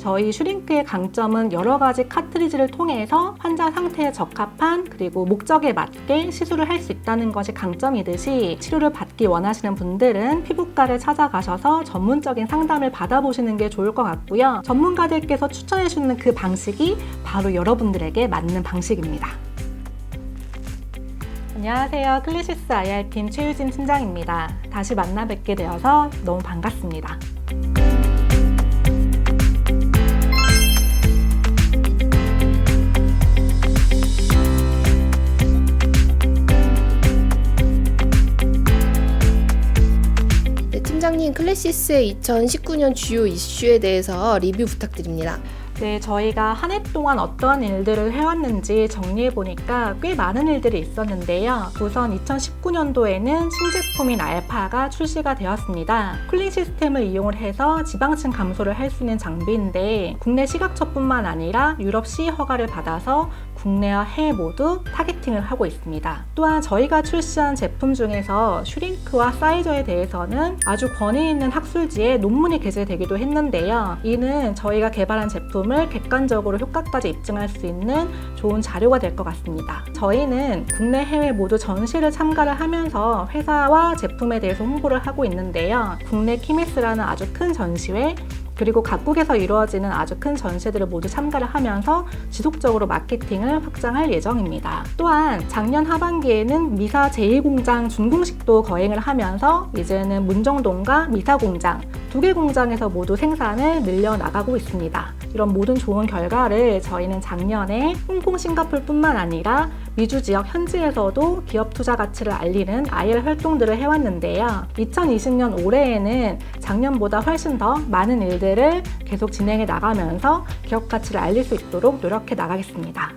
저희 슈링크의 강점은 여러 가지 카트리지를 통해서 환자 상태에 적합한 그리고 목적에 맞게 시술을 할 수 있다는 것이 강점이듯이 치료를 받기 원하시는 분들은 피부과를 찾아가셔서 전문적인 상담을 받아보시는 게 좋을 것 같고요. 전문가들께서 추천해주는 그 방식이 바로 여러분들에게 맞는 방식입니다. 안녕하세요. 클래시스 IR팀 최유진 팀장입니다. 다시 만나 뵙게 되어서 너무 반갑습니다. 팀장님, 클래시스의 2019년 주요 이슈에 대해서 리뷰 부탁드립니다. 네, 저희가 한 해 동안 어떤 일들을 해왔는지 정리해보니까 꽤 많은 일들이 있었는데요. 우선 2019년도에는 신제품인 알파가 출시가 되었습니다. 쿨링 시스템을 이용을 해서 지방층 감소를 할 수 있는 장비인데 국내 시각처뿐만 아니라 유럽 CE 허가를 받아서 국내와 해외 모두 타겟팅을 하고 있습니다. 또한 저희가 출시한 제품 중에서 슈링크와 사이저에 대해서는 아주 권위 있는 학술지에 논문이 게재되기도 했는데요. 이는 저희가 개발한 제품을 객관적으로 효과까지 입증할 수 있는 좋은 자료가 될 것 같습니다. 저희는 국내 해외 모두 전시를 참가를 하면서 회사와 제품에 대해서 홍보를 하고 있는데요. 국내 키메스라는 아주 큰 전시회 그리고 각국에서 이루어지는 아주 큰 전시들을 모두 참가를 하면서 지속적으로 마케팅을 확장할 예정입니다. 또한 작년 하반기에는 미사 제2공장 준공식도 거행을 하면서 이제는 문정동과 미사공장 두 개 공장에서 모두 생산을 늘려나가고 있습니다. 이런 모든 좋은 결과를 저희는 작년에 홍콩, 싱가포르뿐만 아니라 미주 지역 현지에서도 기업 투자 가치를 알리는 IR 활동들을 해왔는데요. 2020년 올해에는 작년보다 훨씬 더 많은 일들을 계속 진행해 나가면서 기업 가치를 알릴 수 있도록 노력해 나가겠습니다.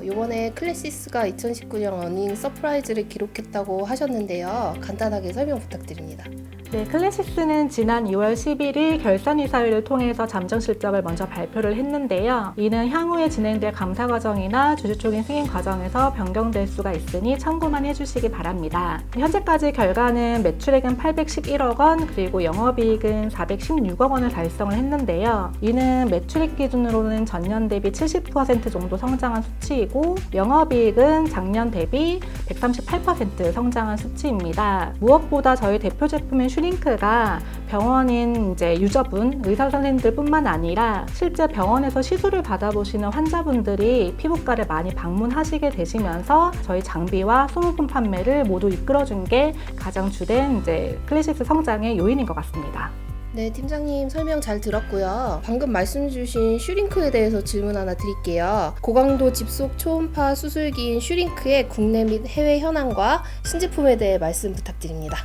이번에 클래시스가 2019년 어닝 서프라이즈를 기록했다고 하셨는데요. 간단하게 설명 부탁드립니다. 네, 클래시스는 지난 2월 11일 결산이사회를 통해서 잠정 실적을 먼저 발표를 했는데요. 이는 향후에 진행될 감사 과정이나 주주총회 승인 과정에서 변경될 수가 있으니 참고만 해주시기 바랍니다. 현재까지 결과는 매출액은 811억 원, 그리고 영업이익은 416억 원을 달성을 했는데요. 이는 매출액 기준으로는 전년 대비 70% 정도 성장한 수치이고 영업이익은 작년 대비 138% 성장한 수치입니다. 무엇보다 저희 대표 제품인 슈링크가 병원인 유저분, 의사 선생님들뿐만 아니라 실제 병원에서 시술을 받아보시는 환자분들이 피부과를 많이 방문하시게 되시면서 저희 장비와 소모품 판매를 모두 이끌어준 게 가장 주된 클래시스 성장의 요인인 것 같습니다. 네, 팀장님 설명 잘 들었고요. 방금 말씀 주신 슈링크에 대해서 질문 하나 드릴게요. 고강도 집속 초음파 수술기인 슈링크의 국내 및 해외 현황과 신제품에 대해 말씀 부탁드립니다.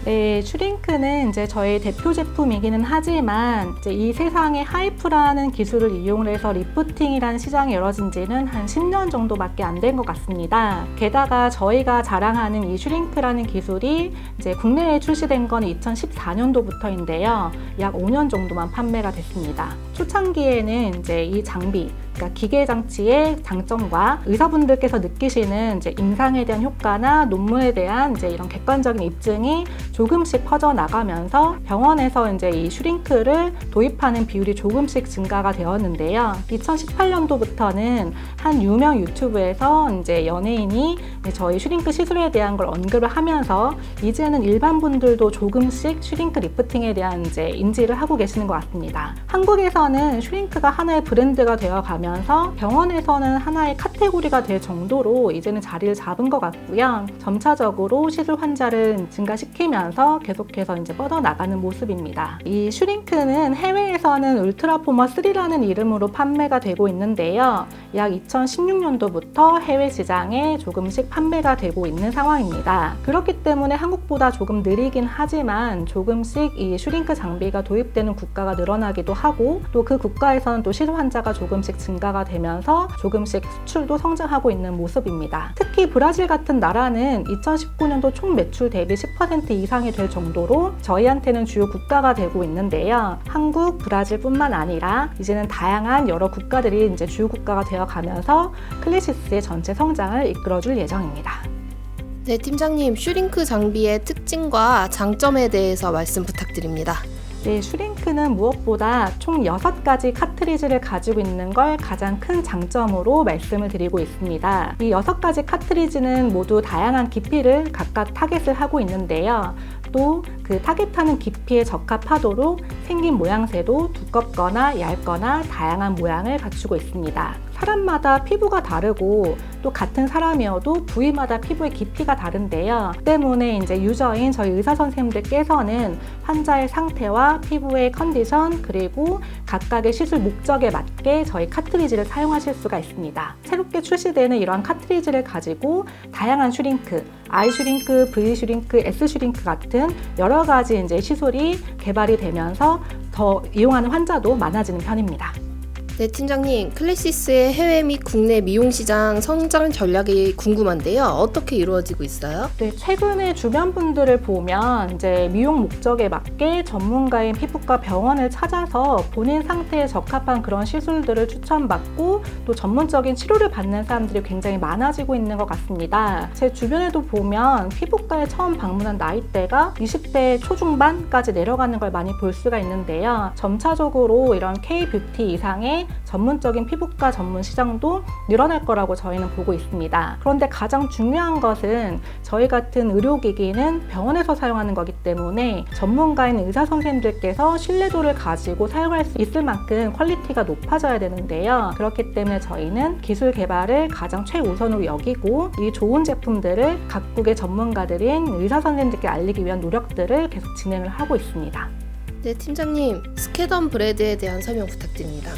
네, 슈링크는 저희 대표 제품이기는 하지만 이 세상에 하이프라는 기술을 이용해서 리프팅이라는 시장이 열어진 지는 한 10년 정도밖에 안 된 것 같습니다. 게다가 저희가 자랑하는 이 슈링크라는 기술이 국내에 출시된 건 2014년도부터인데요. 약 5년 정도만 판매가 됐습니다. 초창기에는 이 장비, 그러니까 기계 장치의 장점과 의사분들께서 느끼시는 임상에 대한 효과나 논문에 대한 이런 객관적인 입증이 조금씩 퍼져나가면서 병원에서 이 슈링크를 도입하는 비율이 조금씩 증가가 되었는데요. 2018년도부터는 한 유명 유튜브에서 연예인이 저희 슈링크 시술에 대한 걸 언급을 하면서 이제는 일반 분들도 조금씩 슈링크 리프팅에 대한 인지를 하고 계시는 것 같습니다. 한국에서는 슈링크가 하나의 브랜드가 되어가면서 병원에서는 하나의 카테고리가 될 정도로 이제는 자리를 잡은 것 같고요. 점차적으로 시술 환자를 증가시키면서 계속해서 뻗어나가는 모습입니다. 이 슈링크는 해외에서는 울트라포머 3라는 이름으로 판매가 되고 있는데요. 약 2016년도부터 해외 시장에 조금씩 판매가 되고 있는 상황입니다. 그렇기 때문에 한국보다 조금 느리긴 하지만 조금씩 이 슈링크 장비가 도입되는 국가가 늘어나기도 하고 또 그 국가에서는 또 시술 환자가 조금씩 증가가 되면서 조금씩 수출도 성장하고 있는 모습입니다. 특히 브라질 같은 나라는 2019년도 총 매출 대비 10% 이상이 될 정도로 저희한테는 주요 국가가 되고 있는데요. 한국, 브라질뿐만 아니라 이제는 다양한 여러 국가들이 주요 국가가 되어 가면서 클래시스의 전체 성장을 이끌어줄 예정입니다. 네, 팀장님, 슈링크 장비의 특징과 장점에 대해서 말씀 부탁드립니다. 네, 슈링크는 무엇보다 총 6가지 카트리지를 가지고 있는 걸 가장 큰 장점으로 말씀을 드리고 있습니다. 이 6가지 카트리지는 모두 다양한 깊이를 각각 타겟을 하고 있는데요. 또 그 타겟하는 깊이에 적합하도록 생긴 모양새도 두껍거나 얇거나 다양한 모양을 갖추고 있습니다. 사람마다 피부가 다르고 또 같은 사람이어도 부위마다 피부의 깊이가 다른데요. 때문에 이제 유저인 저희 의사 선생님들께서는 환자의 상태와 피부의 컨디션 그리고 각각의 시술 목적에 맞게 저희 카트리지를 사용하실 수가 있습니다. 새롭게 출시되는 이러한 카트리지를 가지고 다양한 슈링크, I 슈링크, V 슈링크, S 슈링크 같은 여러 가지 이제 시술이 개발이 되면서 더 이용하는 환자도 많아지는 편입니다. 네, 팀장님, 클래시스의 해외 및 국내 미용 시장 성장 전략이 궁금한데요. 어떻게 이루어지고 있어요? 네, 최근에 주변 분들을 보면 이제 미용 목적에 맞게 전문가인 피부과 병원을 찾아서 본인 상태에 적합한 그런 시술들을 추천받고 또 전문적인 치료를 받는 사람들이 굉장히 많아지고 있는 것 같습니다. 제 주변에도 보면 피부과에 처음 방문한 나이대가 20대 초중반까지 내려가는 걸 많이 볼 수가 있는데요. 점차적으로 이런 K-뷰티 이상의 전문적인 피부과 전문 시장도 늘어날 거라고 저희는 보고 있습니다. 그런데 가장 중요한 것은 저희 같은 의료기기는 병원에서 사용하는 거기 때문에 전문가인 의사 선생님들께서 신뢰도를 가지고 사용할 수 있을 만큼 퀄리티가 높아져야 되는데요. 그렇기 때문에 저희는 기술 개발을 가장 최우선으로 여기고 이 좋은 제품들을 각국의 전문가들인 의사 선생님들께 알리기 위한 노력들을 계속 진행을 하고 있습니다. 네, 팀장님, 스캐던 브레드에 대한 설명 부탁드립니다.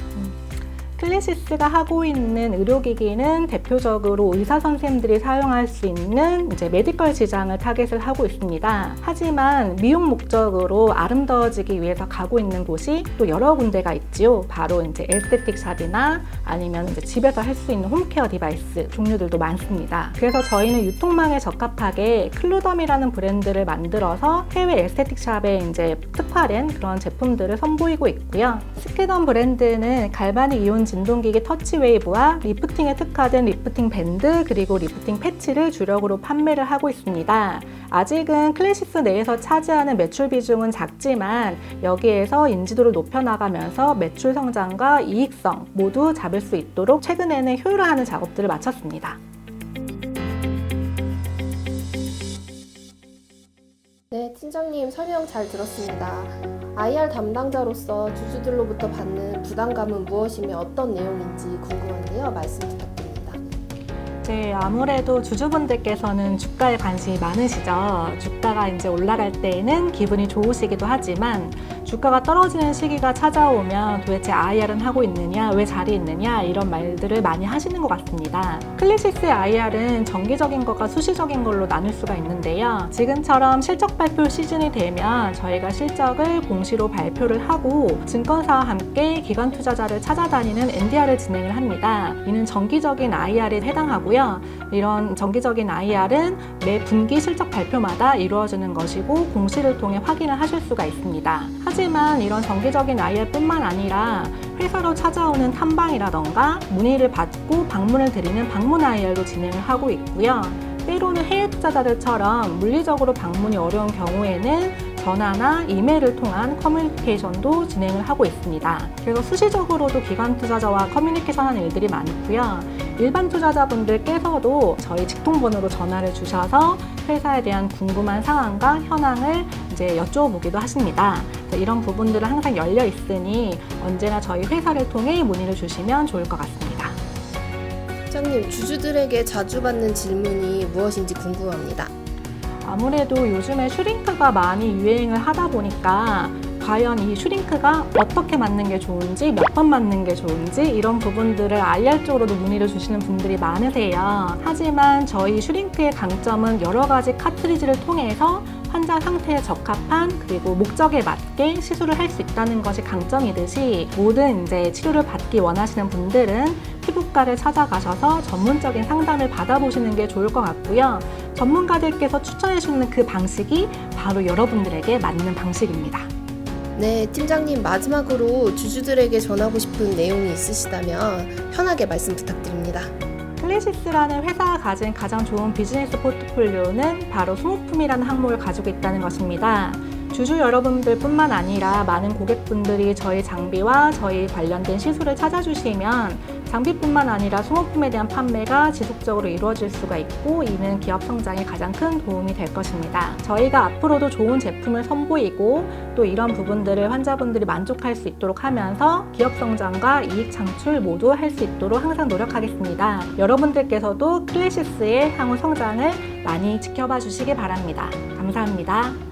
클래시스가 하고 있는 의료기기는 대표적으로 의사 선생님들이 사용할 수 있는 이제 메디컬 시장을 타겟을 하고 있습니다. 하지만 미용 목적으로 아름다워지기 위해서 가고 있는 곳이 또 여러 군데가 있지요. 바로 이제 에스테틱 샵이나 아니면 이제 집에서 할 수 있는 홈케어 디바이스 종류들도 많습니다. 그래서 저희는 유통망에 적합하게 클루덤이라는 브랜드를 만들어서 해외 에스테틱 샵에 이제 특화된 그런 제품들을 선보이고 있고요. 스캐던 브랜드는 갈바닉 이온 진동기기 터치웨이브와 리프팅에 특화된 리프팅 밴드 그리고 리프팅 패치를 주력으로 판매를 하고 있습니다. 아직은 클래시스 내에서 차지하는 매출 비중은 작지만 여기에서 인지도를 높여나가면서 매출 성장과 이익성 모두 잡을 수 있도록 최근에는 효율화하는 작업들을 마쳤습니다. 네, 팀장님 설명 잘 들었습니다. IR 담당자로서 주주들로부터 받는 부담감은 무엇이며 어떤 내용인지 궁금한데요. 말씀 부탁드립니다. 네, 아무래도 주주분들께서는 주가에 관심이 많으시죠. 주가가 이제 올라갈 때에는 기분이 좋으시기도 하지만 주가가 떨어지는 시기가 찾아오면 도대체 IR은 하고 있느냐, 왜 자리에 있느냐 이런 말들을 많이 하시는 것 같습니다. 클래시스의 IR은 정기적인 것과 수시적인 걸로 나눌 수가 있는데요. 지금처럼 실적 발표 시즌이 되면 저희가 실적을 공시로 발표를 하고 증권사와 함께 기관 투자자를 찾아다니는 NDR을 진행을 합니다. 이는 정기적인 IR에 해당하고요. 이런 정기적인 IR은 매 분기 실적 발표마다 이루어지는 것이고 공시를 통해 확인을 하실 수가 있습니다. 하지만 이런 정기적인 IR뿐만 아니라 회사로 찾아오는 탐방이라던가 문의를 받고 방문을 드리는 방문 IR도 진행을 하고 있고요. 때로는 해외 투자자들처럼 물리적으로 방문이 어려운 경우에는 전화나 이메일을 통한 커뮤니케이션도 진행을 하고 있습니다. 그래서 수시적으로도 기관 투자자와 커뮤니케이션하는 일들이 많고요. 일반 투자자분들께서도 저희 직통번호로 전화를 주셔서 회사에 대한 궁금한 상황과 현황을 이제 여쭤보기도 하십니다. 이런 부분들은 항상 열려 있으니 언제나 저희 회사를 통해 문의를 주시면 좋을 것 같습니다. 팀장님, 주주들에게 자주 받는 질문이 무엇인지 궁금합니다. 아무래도 요즘에 슈링크가 많이 유행을 하다 보니까 과연 이 슈링크가 어떻게 맞는 게 좋은지, 몇 번 맞는 게 좋은지 이런 부분들을 IR 쪽으로도 문의를 주시는 분들이 많으세요. 하지만 저희 슈링크의 강점은 여러 가지 카트리지를 통해서 환자 상태에 적합한 그리고 목적에 맞게 시술을 할 수 있다는 것이 강점이듯이 모든 이제 치료를 받기 원하시는 분들은 피부과를 찾아가셔서 전문적인 상담을 받아보시는 게 좋을 것 같고요. 전문가들께서 추천해 주는 그 방식이 바로 여러분들에게 맞는 방식입니다. 네, 팀장님, 마지막으로 주주들에게 전하고 싶은 내용이 있으시다면 편하게 말씀 부탁드립니다. 클래시스라는 회사가 가진 가장 좋은 비즈니스 포트폴리오는 바로 소모품이라는 항목을 가지고 있다는 것입니다. 주주 여러분들뿐만 아니라 많은 고객분들이 저희 장비와 저희 관련된 시술을 찾아주시면 장비뿐만 아니라 소모품에 대한 판매가 지속적으로 이루어질 수가 있고 이는 기업 성장에 가장 큰 도움이 될 것입니다. 저희가 앞으로도 좋은 제품을 선보이고 또 이런 부분들을 환자분들이 만족할 수 있도록 하면서 기업 성장과 이익 창출 모두 할 수 있도록 항상 노력하겠습니다. 여러분들께서도 클래시스의 향후 성장을 많이 지켜봐 주시기 바랍니다. 감사합니다.